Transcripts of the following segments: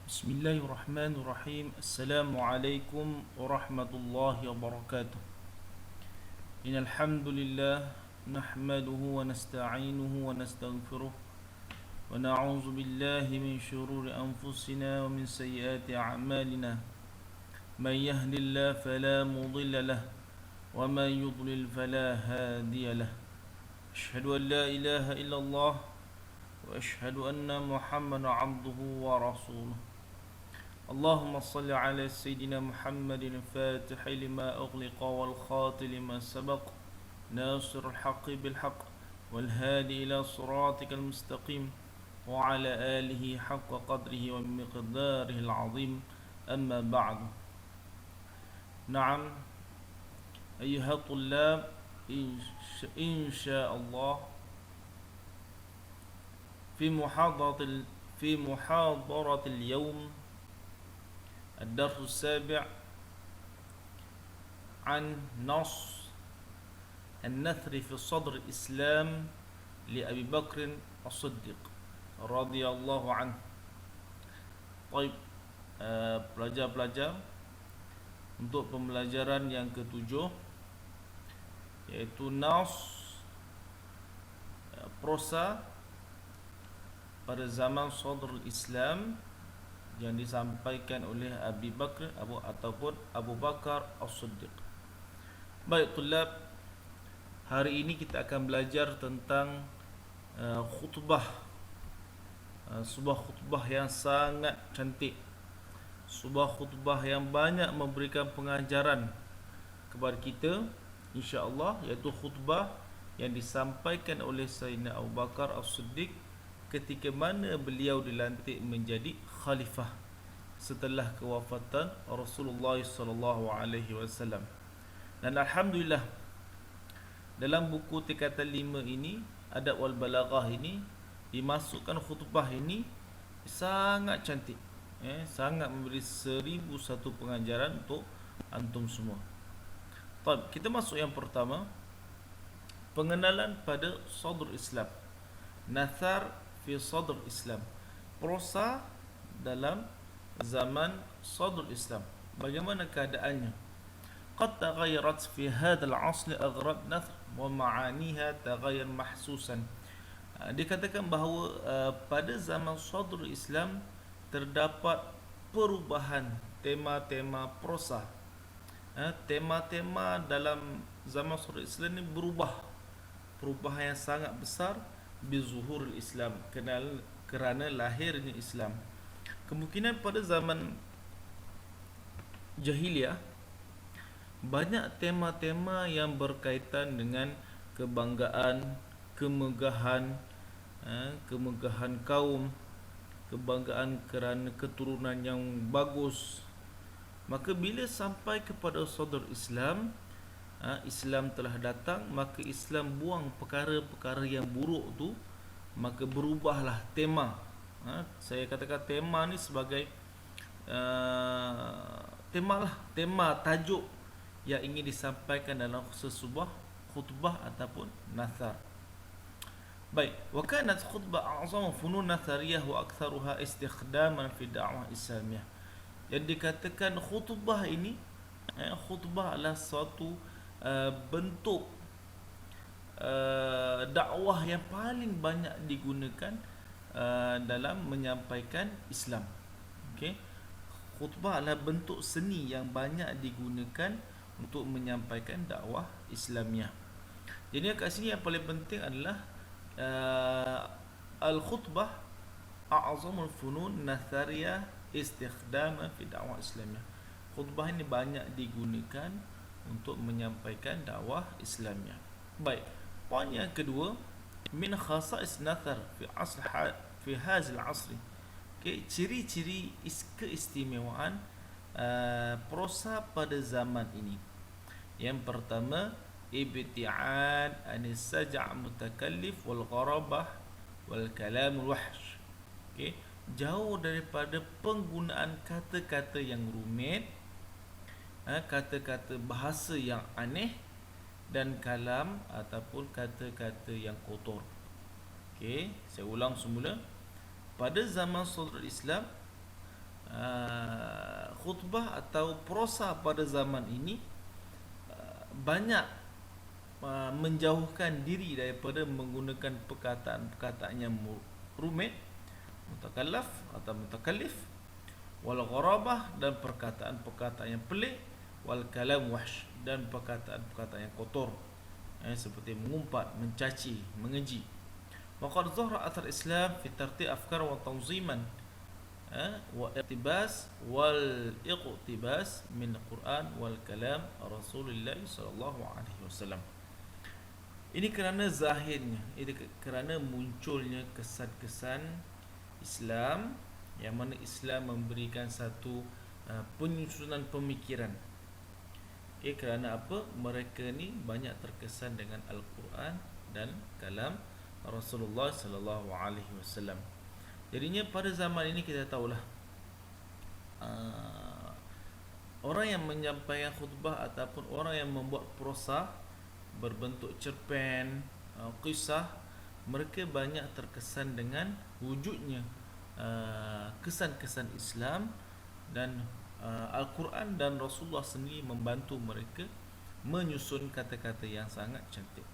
Bismillahirrahmanirrahim. Assalamualaikum warahmatullahi wabarakatuh. Innal hamdalillah nahmaduhu wa nasta'inuhu wa nastaghfiruh wa na'udzu billahi min shururi anfusina wa min sayyiati a'malina. Man yahdihillahu fala mudilla lahu wa man yudlil fala hadiya lahu. Asyhadu an la ilaha illallah wa asyhadu anna Muhammadan 'abduhu wa rasuluh. اللهم صل على سيدنا محمد الفاتح لما أغلق والخاتم لما سبق ناصر الحق بالحق والهادي إلى صراطك المستقيم وعلى آله حق قدره ومقداره العظيم أما بعد. نعم أيها الطلاب، إن شاء الله في محاضرة اليوم الدرس السابع عن نص النثر في صدر الإسلام لأبي بكر الصديق رضي الله عنه. Baik, pelajar-pelajar, untuk pembelajaran yang ketujuh, yaitu nas prosa pada zaman sadr Islam yang disampaikan oleh Abu Bakar As-Siddiq. Baik tulab, hari ini kita akan belajar tentang khutbah, sebuah khutbah yang sangat cantik, sebuah khutbah yang banyak memberikan pengajaran kepada kita, insya-Allah, iaitu khutbah yang disampaikan oleh Sayyidina Abu Bakar As-Siddiq ketika mana beliau dilantik menjadi khalifah setelah kewafatan Rasulullah sallallahu alaihi wasallam. Dan alhamdulillah, dalam buku Tingkatan 5 ini, Adab wal Balaghah ini, dimasukkan khutbah ini sangat cantik, sangat memberi 1001 pengajaran untuk antum semua. Baik, kita masuk yang pertama, pengenalan pada sadr Islam. Nathar fi sadr Islam, prosa dalam zaman sadr Islam. Bagaimana keadaannya? Qad taghayyarat fi hadzal 'asr aghrab nathar wa ma'aniha taghayyur mahsusan. Dikatakan bahawa pada zaman sadr Islam terdapat perubahan tema-tema prosa. Tema-tema dalam zaman sadr Islam ini berubah, perubahan yang sangat besar bizuhurul Islam, kerana lahirnya Islam. Kemungkinan pada zaman jahiliyah banyak tema-tema yang berkaitan dengan kebanggaan, kemegahan, kemegahan kaum, kebanggaan kerana keturunan yang bagus. Maka bila sampai kepada sadr Islam, Islam telah datang, maka Islam buang perkara-perkara yang buruk tu, maka berubahlah tema. Saya katakan tema ni sebagai tema lah, tema tajuk yang ingin disampaikan dalam sesebuah khutbah ataupun nathar. Baik, wa kanat khutbah a'zam funun nathariyah wa aktharuha istikhdaman fi da'wah islamiyah. Jadi dikatakan khutbah ini, khutbah adalah suatu bentuk dakwah yang paling banyak digunakan dalam menyampaikan Islam. Okey, khutbah adalah bentuk seni yang banyak digunakan untuk menyampaikan dakwah Islamiah. Jadi kat sini yang paling penting adalah al-khutbah a'zamul funun nathariyah istikhdama fi dakwah Islamiah. Khutbah ini banyak digunakan untuk menyampaikan dakwah Islamiah. Baik, poin yang kedua, min khasa'is nathar fi hadzal 'asr. Okey, ciri-ciri keistimewaan prosa pada zaman ini. Yang pertama, ibti'ad anis saj'a mutakallif wal gharabah wal kalam al wahsh. Okey, jauh daripada penggunaan kata-kata yang rumit, kata-kata bahasa yang aneh, dan kalam ataupun kata-kata yang kotor. Okey, saya ulang semula. Pada zaman sadr Islam, khutbah atau prosa pada zaman ini banyak menjauhkan diri daripada menggunakan perkataan-perkataan yang rumit, mutakallaf atau mutakallif, wal gharabah, dan perkataan-perkataan yang pelik, wal kalam wahsh, dan perkataan-perkataan yang kotor, seperti mengumpat, mencaci, mengeji. Waqad zahara athar Islam fi tartib afkar wa tanziman wa iqtibas wal iqtibas min Quran wal kalam Rasulullah sallallahu alaihi wasallam. Ini kerana zahirnya, ini kerana munculnya kesan-kesan Islam, yang mana Islam memberikan satu penyusunan pemikiran. Kerana apa? Mereka ni banyak terkesan dengan Al-Quran dan kalam Rasulullah sallallahu alaihi wasallam. Jadinya pada zaman ini kita tahulah, orang yang menyampaikan khutbah ataupun orang yang membuat prosa berbentuk cerpen, kisah, mereka banyak terkesan dengan wujudnya kesan-kesan Islam, dan Al-Quran dan Rasulullah sendiri membantu mereka menyusun kata-kata yang sangat cantik.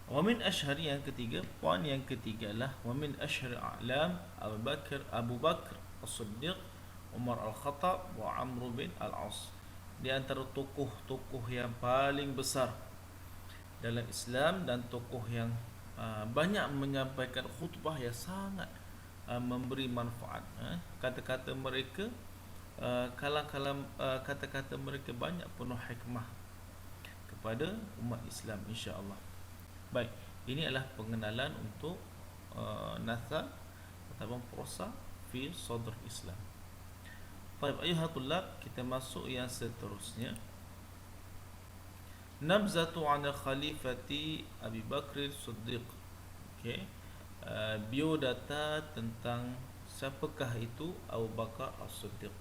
Wa min ashhari, yang ketiga, poin yang ketiga lah, wa min ashhari a'lam Abu Bakr As-Siddiq, Umar Al-Khattab, wa Amr bin Al-As. Di antara tokoh-tokoh yang paling besar dalam Islam dan tokoh yang banyak menyampaikan khutbah yang sangat memberi manfaat. Kata-kata mereka, kalam-kalam kata-kata mereka banyak penuh hikmah kepada umat Islam, insya-Allah. Baik, ini adalah pengenalan untuk nathar ataupun prosa fi sadr Islam. Baik, ayuha tullab, kita masuk yang seterusnya. Nabzatu 'ala khalifati Abi Bakr As-Siddiq. Okey. Biodata tentang siapakah itu Abu Bakar As-Siddiq.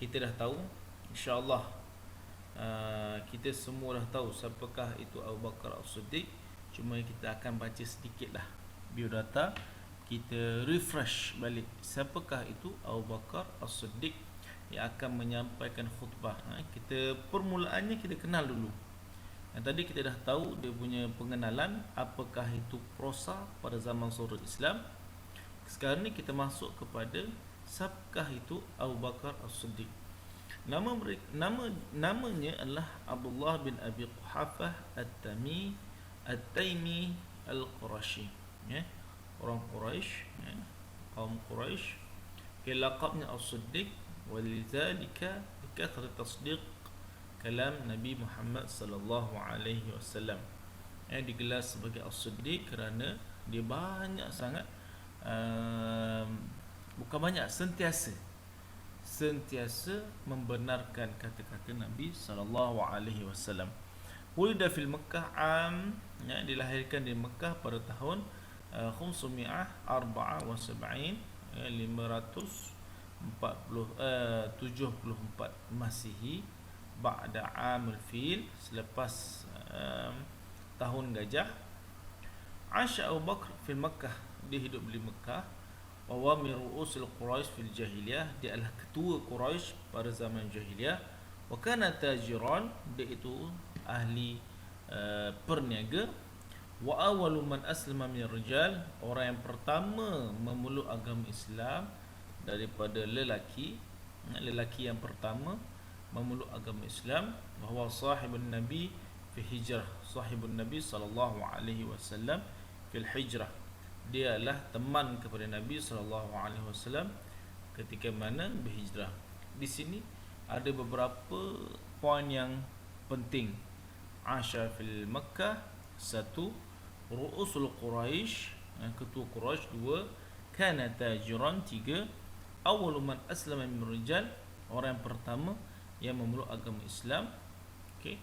Kita dah tahu, insya-Allah, kita semua dah tahu siapakah itu Abu Bakar As-Siddiq. Cuma kita akan baca sedikitlah biodata, kita refresh balik siapakah itu Abu Bakar As-Siddiq yang akan menyampaikan khutbah. Kita permulaannya kita kenal dulu. Yang tadi kita dah tahu dia punya pengenalan, apakah itu prosa pada zaman surah Islam. Sekarang ni kita masuk kepada siapakah itu Abu Bakar As-Siddiq. Namanya adalah Abdullah bin Abi Quhafah At-Taimi Al-Qurashi, orang Quraisy, kaum Quraisy. Laqabnya As-Siddiq, walidzalika bikathrat tasdiq kalam Nabi Muhammad sallallahu alaihi wasallam. Digelar sebagai As-Siddiq kerana dia banyak sangat, bukan banyak, sentiasa membenarkan kata-kata Nabi sallallahu alaihi wasallam. Wulida fil Makkah dilahirkan di Makkah pada tahun 574 Masihi, ba'da amil fil, selepas tahun gajah. Asya Abu Bakr fil Makkah, dia hidup di Makkah. Wa huwa min ru'usil Quraisy fil jahiliyah, dia adalah ketua Quraisy pada zaman jahiliyah. Wa kana tajiran, dia itu ahli perniaga. Wa awwalu man aslama min rijal, orang yang pertama memeluk agama Islam daripada lelaki yang pertama memeluk agama Islam. Bahawa sahibun Nabi fi hijrah, sahibun Nabi sallallahu alaihi wasallam fil hijrah, dia adalah teman kepada Nabi sallallahu alaihi wasallam ketika mana berhijrah. Di sini ada beberapa poin yang penting. Asya fil Makkah, satu, ru'usul Quraisy, ketua Quraisy, dua, kana tajiran, tiga, awwalu man aslama min rijal, orang yang pertama yang memeluk agama Islam. Okey,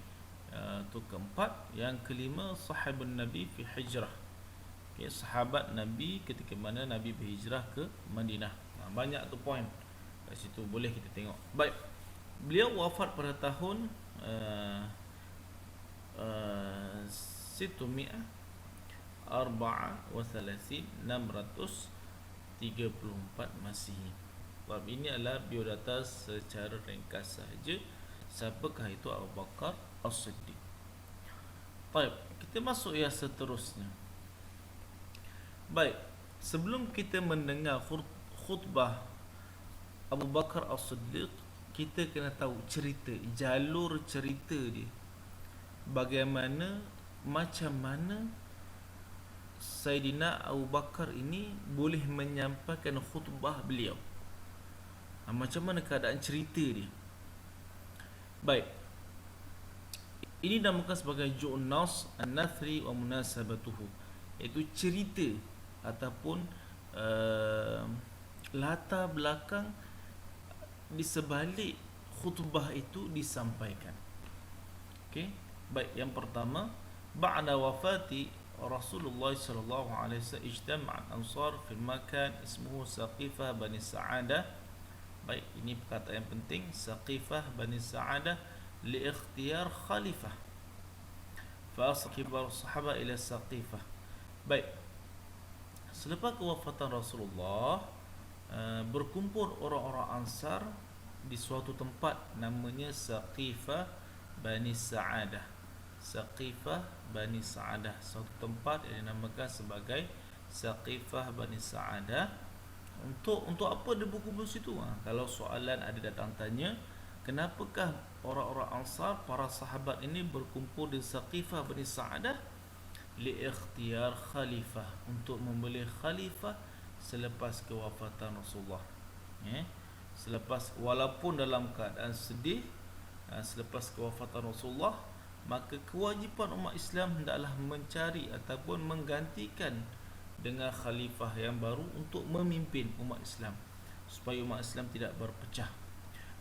itu keempat. Yang kelima, sahabun Nabi fi hijrah, okey, sahabat Nabi ketika mana Nabi berhijrah ke Madinah. Banyak tu poin kat situ, boleh kita tengok. Baik, beliau wafat pada tahun 634 Masihi. Ini adalah biodata secara ringkas sahaja. Siapakah itu Abu Bakar As-Siddiq? Baik, kita masuk yang seterusnya. Baik, sebelum kita mendengar khutbah Abu Bakar As-Siddiq, kita kena tahu cerita, jalur cerita dia. Bagaimana, macam mana Saidina Abu Bakar ini boleh menyampaikan khutbah beliau. Macam mana keadaan cerita dia. Baik, ini dinamakan sebagai Ju'nas An-Nathri wa Munasabatuhu, iaitu cerita ataupun latar belakang di sebalik khutbah itu disampaikan. Okey, baik, yang pertama, ba'da wafati Rasulullah sallallahu alaihi wasallam ijtama'at ansar fi makan ismuhu Saqifah Bani Sa'adah. Baik, ini perkataan yang penting, Saqifah Bani Sa'adah li ikhtiyar khalifah. Fa kibar sahabat ila Saqifah. Baik, selepas kewafatan Rasulullah, berkumpul orang-orang Ansar di suatu tempat namanya Saqifah Bani Sa'adah. Saqifah Bani Sa'adah, suatu tempat yang dinamakan sebagai Saqifah Bani Sa'adah. Untuk apa dia berkumpul situ? Kalau soalan ada datang tanya, kenapakah orang-orang Ansar, para sahabat ini berkumpul di Saqifah Bani Sa'adah? Li ikhtiyar khalifah, untuk memilih khalifah selepas kewafatan Rasulullah. Selepas, walaupun dalam keadaan sedih, selepas kewafatan Rasulullah, maka kewajipan umat Islam hendaklah mencari ataupun menggantikan dengan khalifah yang baru untuk memimpin umat Islam, supaya umat Islam tidak berpecah.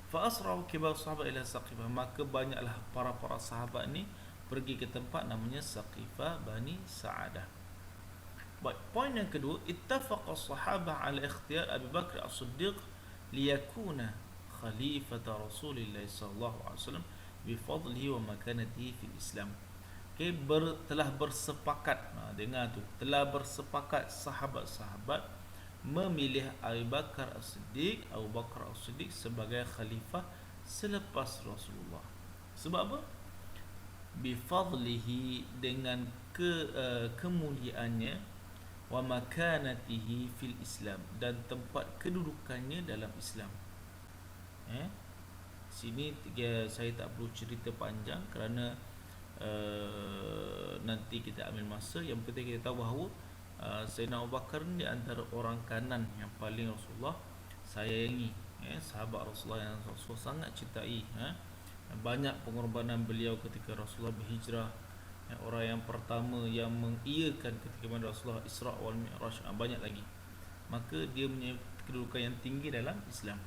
Fa asra'u kibar sahabat ila Saqifah, maka banyaklah para sahabat ni pergi ke tempat namanya Saqifah Bani Sa'adah. Baik, poin yang kedua, ittafaqa sahabah ala ikhtiyar Abu Bakar As-Siddiq liyakuna khalifata Rasulillah sallallahu alaihi wasallam bifadlihi wa makanatihi fil Islam. Okay, telah bersepakat, dengar tu, telah bersepakat sahabat-sahabat memilih Abu Bakar As-Siddiq, sebagai khalifah selepas Rasulullah. Sebab apa? Bifadlihi, dengan kemuliaannya, wa makanatihi fil Islam, dan tempat kedudukannya dalam Islam. Sini saya tak perlu cerita panjang kerana nanti kita ambil masa. Yang penting kita tahu bahawa Sayyidina Abu Bakar ni antara orang kanan yang paling Rasulullah sayangi, sahabat Rasulullah yang Rasulullah sangat cintai. Banyak pengorbanan beliau ketika Rasulullah berhijrah. Orang yang pertama yang mengiyakan ketika mana Rasulullah Isra' wal Mi'raj. Banyak lagi. Maka dia punya kedudukan yang tinggi dalam Islam.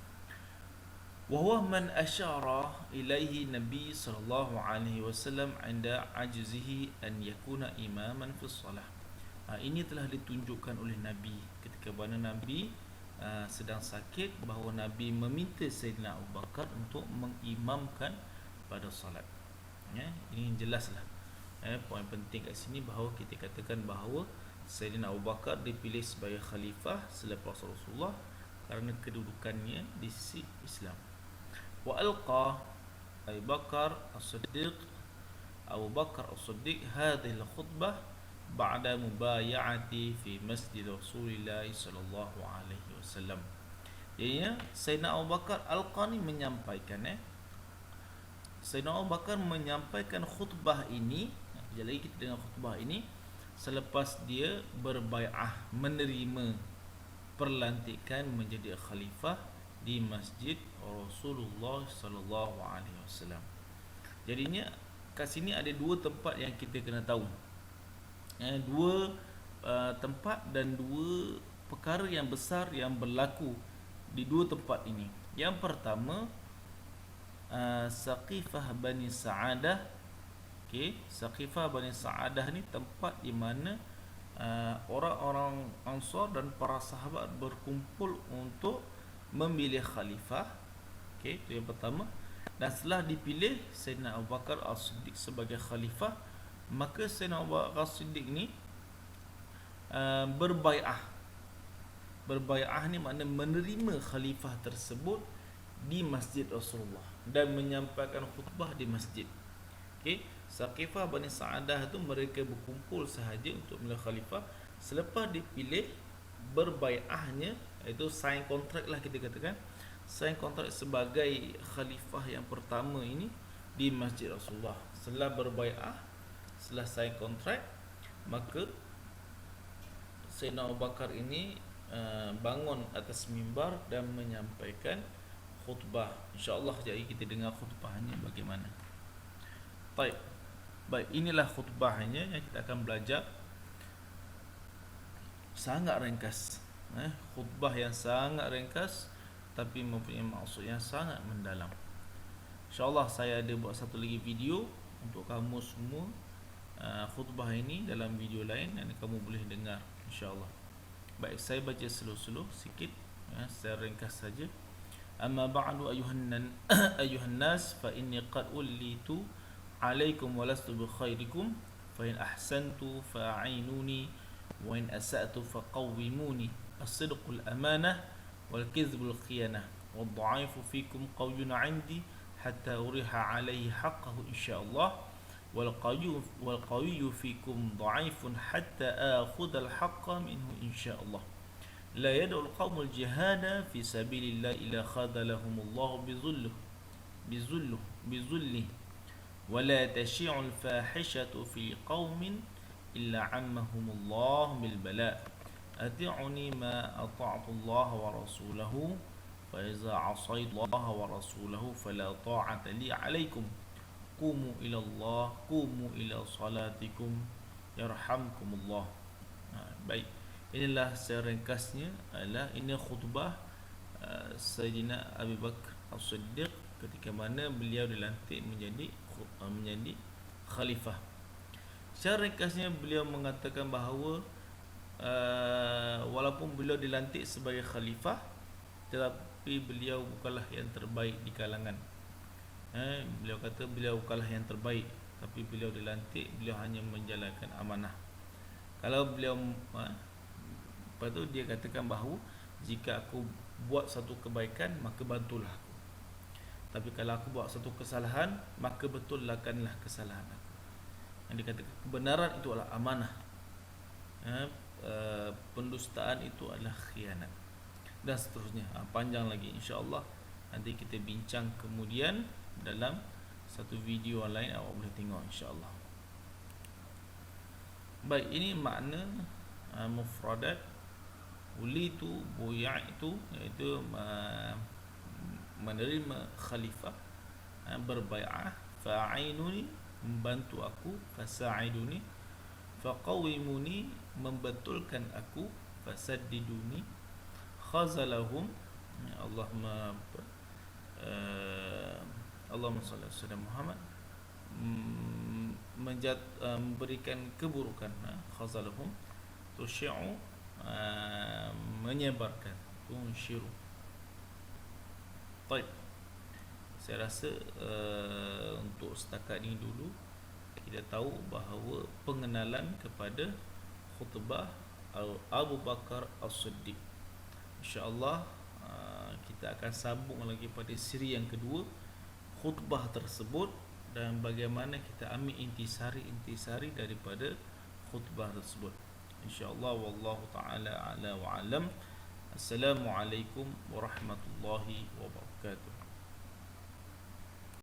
وهو من أشار إليه النبي صلى الله عليه وسلم عند عجزه أن يكون إماما في الصلاة. Ini telah ditunjukkan oleh Nabi ketika mana Nabi sedang sakit, bahawa Nabi meminta Sayyidina Abu Bakar untuk mengimamkan pada salat. Ini jelaslah. Poin penting kat sini bahawa kita katakan bahawa Sayyidina Abu Bakar dipilih sebagai khalifah selepas Rasulullah kerana kedudukannya di sisi Islam. Wa alqa Abu Bakar As-Siddiq hadhihi al-khutbah ba'da mubaya'ati fi masjid Rasulillah sallallahu alaihi wasallam. Jadi Sayyidina Abu Bakar Al-Qani menyampaikan Sayyidina Abu Bakar menyampaikan khutbah ini. Sekejap lagi kita dengar khutbah ini selepas dia berbai'ah, menerima perlantikan menjadi khalifah di masjid Rasulullah sallallahu alaihi wasallam. Jadinya kat sini ada dua tempat yang kita kena tahu. Dua tempat dan dua perkara yang besar yang berlaku di dua tempat ini. Yang pertama, Saqifah Bani Sa'adah. Saqifah Bani Sa'adah ni tempat di mana orang-orang Ansar dan para sahabat berkumpul untuk memilih khalifah. Itu yang pertama. Dan setelah dipilih Sayyidina Abu Bakar As-Siddiq sebagai khalifah, maka Sayyidina Abu Bakar As-Siddiq ni berbai'ah Berbai'ah ni makna menerima khalifah tersebut di masjid Rasulullah dan menyampaikan khutbah di masjid. Okey, Saqifah Bani Sa'adah tu mereka berkumpul sahaja untuk memilih khalifah. Selepas dipilih, berbai'ahnya, iaitu sign kontrak lah kita katakan, sign kontrak sebagai khalifah yang pertama ini di masjid Rasulullah. Setelah berbai'ah, setelah sign kontrak, maka Sayyidina Abu Bakar ini bangun atas mimbar dan menyampaikan khutbah. InsyaAllah jadi kita dengar khutbahnya bagaimana. Baik, inilah khutbahnya yang kita akan belajar. Sangat ringkas, khutbah yang sangat ringkas tapi mempunyai maksud yang sangat mendalam. InsyaAllah saya ada buat satu lagi video untuk kamu semua, khutbah ini dalam video lain dan kamu boleh dengar insyaAllah. Baik, saya baca slow-slow sikit, secara ringkas saja. Amma ba'du ayuhan nas fa inni qad ullitu alaikum wa lastu bi khairikum fa in ahsantu fa'inuni wa in asa'tu faqawwimuni as-sidqul amanah wal kizbul khiyanah wad dha'ifu fikum qawiyun 'indi hatta uriha 'alaihi haqqahu insyaallah wal qawiyyu fikum dha'ifun hatta akhudha al haqqa minhu insyaallah. La yad'u al-qawmul jihada fi sabilillah ila khadalahumullahu bizulli wa la tashi'u al-fahishatu fi qaumin illa 'ammahumullahu bil bala'. Ati'uni ma ata'tu Allah wa rasulahu fa iza 'asaytu Allah wa rasulahu fala ta'ata li 'alaikum. Qumu ila Allah, qumu ila salatikum yarhamkumullah. Baik, inilah secara ringkasnya adalah ini khutbah Sayyidina Abu Bakar As-Siddiq ketika mana beliau dilantik menjadi khalifah. Secara ringkasnya beliau mengatakan bahawa walaupun beliau dilantik sebagai khalifah, tetapi beliau bukanlah yang terbaik di kalangan. Beliau kata beliau bukanlah yang terbaik, tapi beliau dilantik, beliau hanya menjalankan amanah. Kalau beliau lepas tu dia katakan bahawa jika aku buat satu kebaikan, maka bantulah aku. Tapi kalau aku buat satu kesalahan, maka betullahkanlah kesalahan aku. Yang dikatakan kebenaran itu adalah amanah, pendustaan itu adalah khianat, dan seterusnya. Panjang lagi, insyaAllah nanti kita bincang kemudian dalam satu video lain, awak boleh tengok insyaAllah. Baik, ini makna mufradat ulitu buyaitu, iaitu menerima khalifah, berbai'ah, fa'inuni membantu aku, fasa'iduni, faqawimuni membetulkan aku, fasaddiduni, khazalahum, Allahumma salli ala sayyidina Muhammad, memberikan keburukan, khazalahum, tusyi'u, menyebarkan, tunsyiru. Baik, saya rasa untuk setakat ini dulu kita tahu bahawa pengenalan kepada khutbah Abu Bakar As-Siddiq. InsyaAllah kita akan sambung lagi pada siri yang kedua, khutbah tersebut, dan bagaimana kita ambil intisari daripada khutbah tersebut. InsyaAllah, wallahu ta'ala ala wa alam. Assalamualaikum warahmatullahi wabarakatuh.